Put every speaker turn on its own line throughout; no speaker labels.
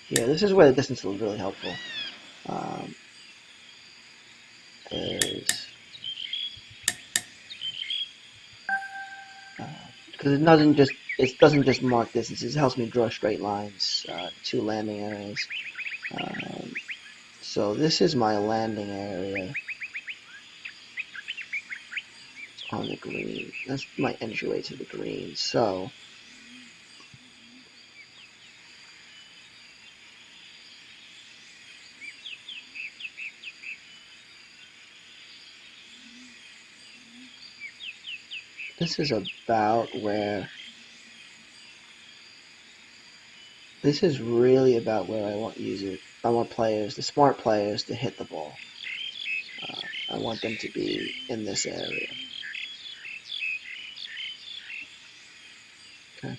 here. This is where the distance is really helpful. Is because it doesn't just mark distances. It helps me draw straight lines to landing areas. So this is my landing area on the green. That's my entryway to the green. So this is about where. This is really about where I want players, the smart players, to hit the ball. I want them to be in this area. Okay.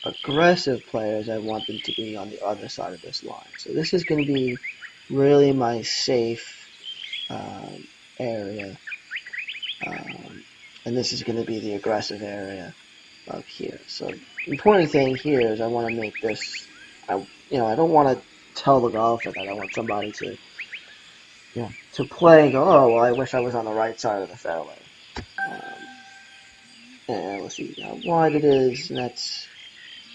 Aggressive players, I want them to be on the other side of this line. So this is going to be really my safe area, and this is going to be the aggressive area up here. So the important thing here is I want to make this. I don't want to tell the golfer that I want somebody to play and go, oh, well, I wish I was on the right side of the fairway. And let's see how wide it is, and that's,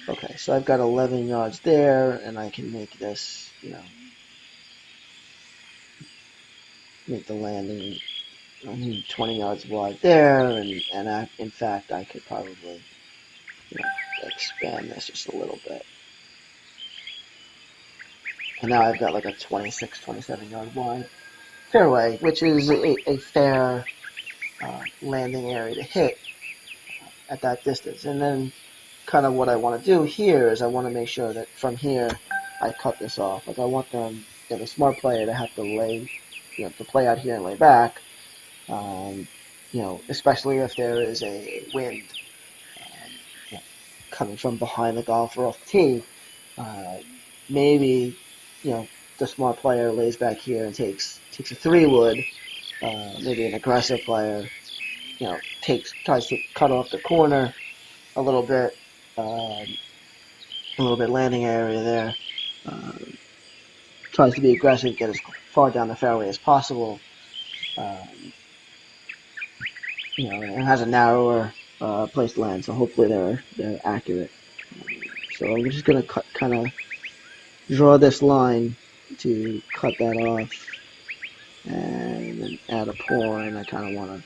okay, so I've got 11 yards there, and I can make this, make the landing 20 yards wide there, and in fact, I could probably, expand this just a little bit. And now I've got like a 26, 27 yard wide fairway, which is a fair landing area to hit at that distance. And then kind of what I want to do here is I want to make sure that from here I cut this off. Like I want them, the smart player to have to lay, to play out here and lay back. Especially if there is a wind coming from behind the golfer off the tee. Maybe, the smart player lays back here and takes a 3-wood. Maybe an aggressive player, tries to cut off the corner a little bit landing area there. Tries to be aggressive, get as far down the fairway as possible. And has a narrower place to land, so hopefully they're accurate. So I'm just gonna kind of draw this line to cut that off, and then add a point. I kind of want to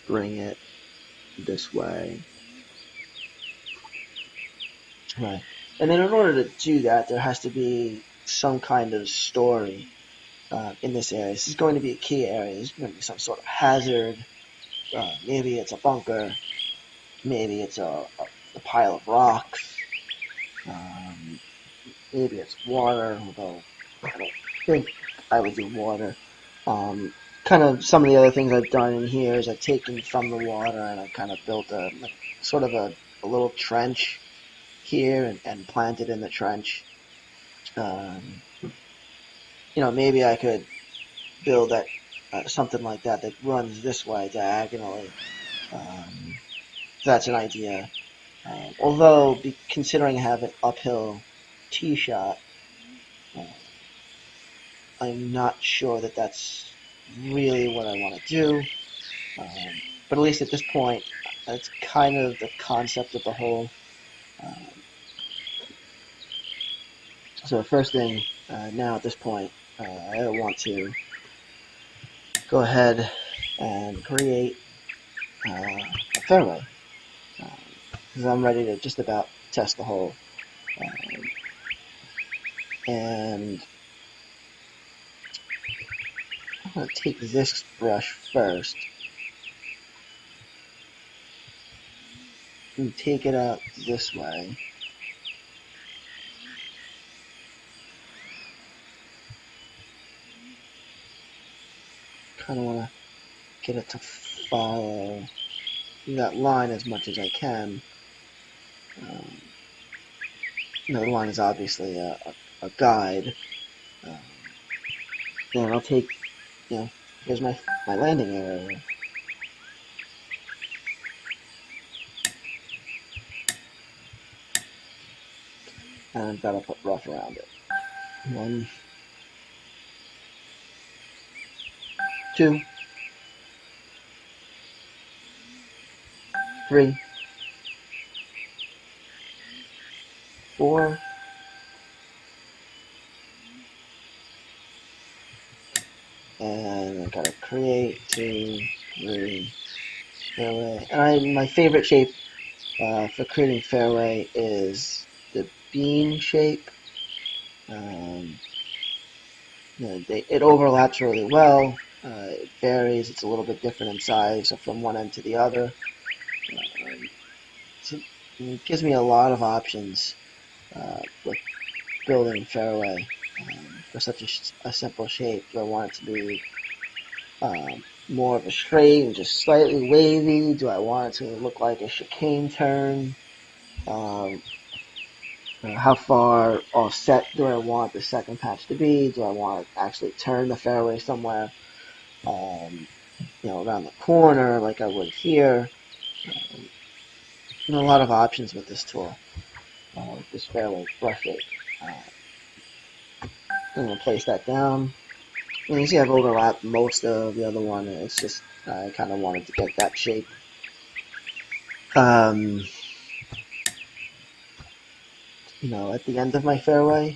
bring it this way. Right. And then in order to do that, there has to be some kind of story in this area. This is going to be a key area. There's going to be some sort of hazard. Maybe it's a bunker. Maybe it's a pile of rocks. Maybe it's water, although I don't think I would do water. Kind of some of the other things I've done in here is I've taken from the water and I've kind of built a little trench here and planted in the trench. Maybe I could build that something like that runs this way diagonally. That's an idea. Although, considering I have an uphill tee shot, I'm not sure that that's really what I want to do. But at least at this point, that's kind of the concept of the hole. So the first thing now at this point, I want to go ahead and create a fairway, because I'm ready to just about test the hole. And I'm going to take this brush first and take it out this way. Kind of want to get it to follow that line as much as I can. The line is obviously a guide. And I'll take, here's my landing area. and I've got to put rough around it. 1, 2, 3, 4, and I've got to create 2, 3, fairway. And my favorite shape for creating fairway is the bean shape. It overlaps really well. It varies. It's a little bit different in size from one end to the other. It gives me a lot of options with building fairway for such a simple shape. Do I want it to be more of a straight and just slightly wavy? Do I want it to look like a chicane turn? How far offset do I want the second patch to be? Do I want to actually turn the fairway somewhere, around the corner like I would here? A lot of options with this tool, with this fairway brush shape. I'm going to place that down. And you see I've overlapped most of the other one. It's just I kind of wanted to get that shape. At the end of my fairway,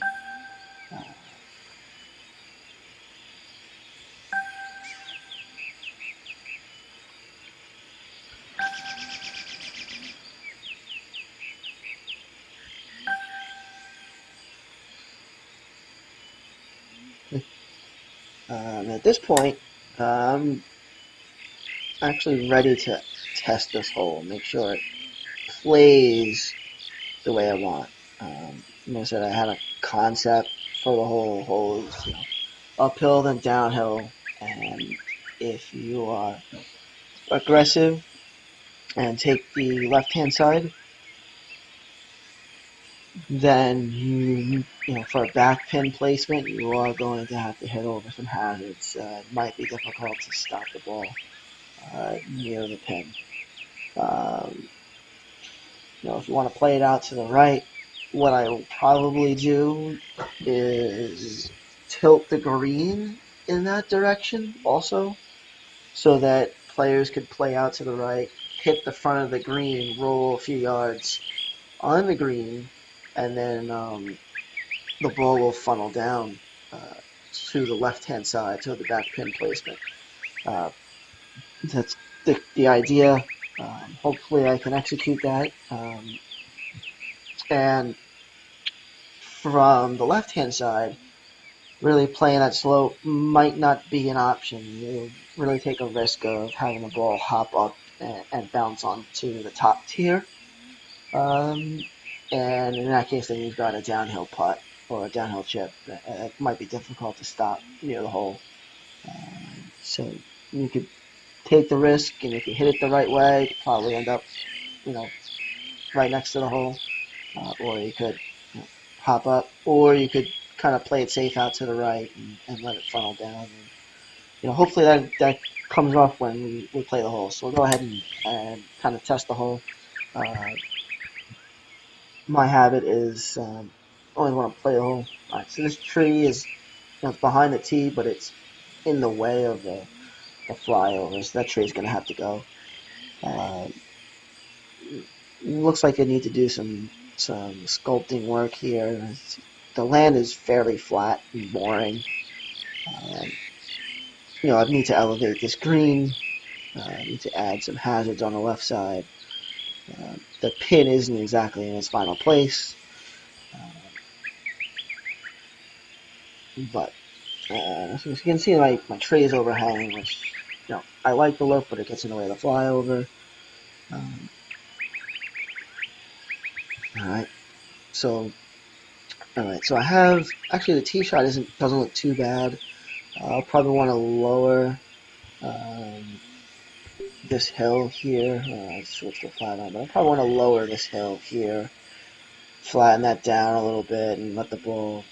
at this point, I'm actually ready to test this hole, make sure it plays the way I want. I said, I had a concept for the whole hole, uphill then downhill, and if you are aggressive and take the left-hand side, then for a back pin placement, you are going to have to hit over some hazards. It might be difficult to stop the ball near the pin. If you want to play it out to the right, what I will probably do is tilt the green in that direction also, so that players could play out to the right, hit the front of the green, roll a few yards on the green, and then the ball will funnel down to the left-hand side, to the back pin placement. That's the idea. Hopefully I can execute that. And from the left-hand side, really playing that slope might not be an option. You really take a risk of having the ball hop up and bounce onto the top tier. And in that case, then you've got a downhill putt or a downhill chip. It might be difficult to stop near the hole. So you could take the risk, and if you hit it the right way, you probably end up, right next to the hole. Or you could hop up, or you could kind of play it safe out to the right and let it funnel down. And, hopefully that comes off when we play the hole. So we'll go ahead and kind of test the hole. My habit is always want to play the hole. All right, so this tree is behind the tee, but it's in the way of the flyover, so that tree is going to have to go. Looks like I need to do some sculpting work here. The land is fairly flat and boring. I need to elevate this green. I need to add some hazards on the left side. The pin isn't exactly in its final place, but as you can see, my tree is overhanging, which I like the look, but it gets in the way of the flyover. Alright, so I have, actually the tee shot doesn't look too bad. I'll probably want to lower this hill here. Let's switch to flat on, but I probably want to lower this hill here, flatten that down a little bit, and let the ball,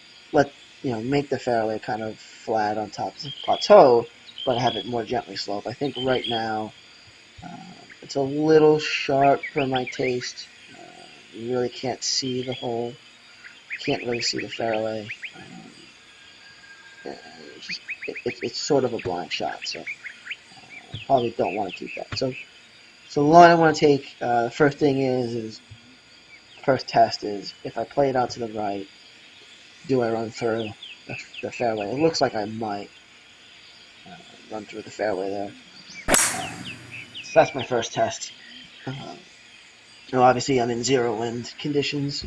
make the fairway kind of flat on top of the plateau, but have it more gently slope. I think right now it's a little sharp for my taste. You really can't see the hole. can't really see the fairway. It's sort of a blind shot, so probably don't want to keep that. So the line I want to take, first thing first test is, if I play it out to the right, do I run through the fairway? It looks like I might run through the fairway there. So that's my first test. Obviously I'm in zero wind conditions.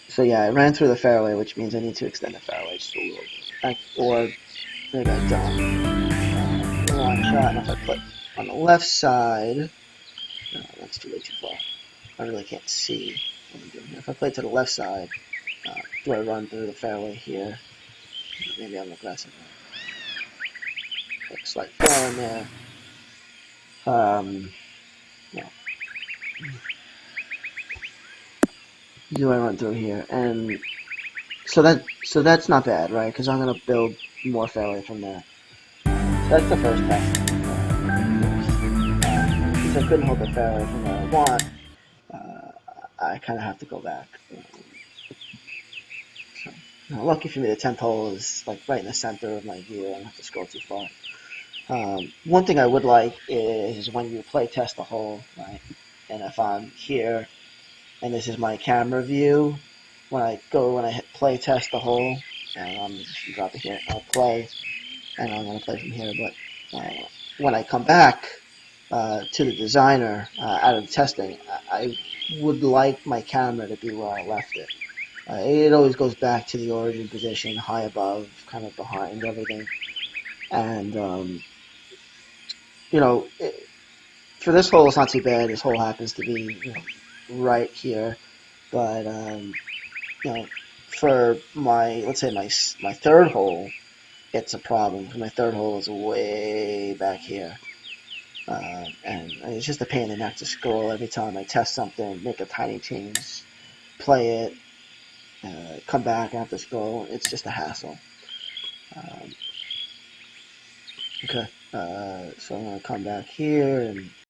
So yeah, I ran through the fairway, which means I need to extend the fairway just a little bit. Or maybe I don't. Long shot, and if I put on the left side, no, that's way too far. I really can't see what I'm doing here. If I play to the left side, do I run through the fairway here? Maybe I'm aggressive. Take a slight fall in there. No. Do I run through here? And so that's not bad, right? Because I'm gonna build more fairway from there. That's the first test. Since I couldn't hold the fairway from where I want, I kind of have to go back. So, lucky for me, the 10th hole is like right in the center of my view. I don't have to scroll too far. One thing I would like is when you play test the hole, right? And if I'm here and this is my camera view, when I hit play test the hole, and I'm just drop it here, I'll play, and I'm going to play from here. But when I come back to the designer out of the testing, I would like my camera to be where I left it. It always goes back to the origin position, high above, kind of behind everything. And, for this hole, it's not too bad. This hole happens to be right here. But, for let's say my third hole, it's a problem. My third hole is way back here. And it's just a pain in the neck to scroll every time I test something, make a tiny change, play it, come back after scroll. It's just a hassle. Okay, so I'm going to come back here and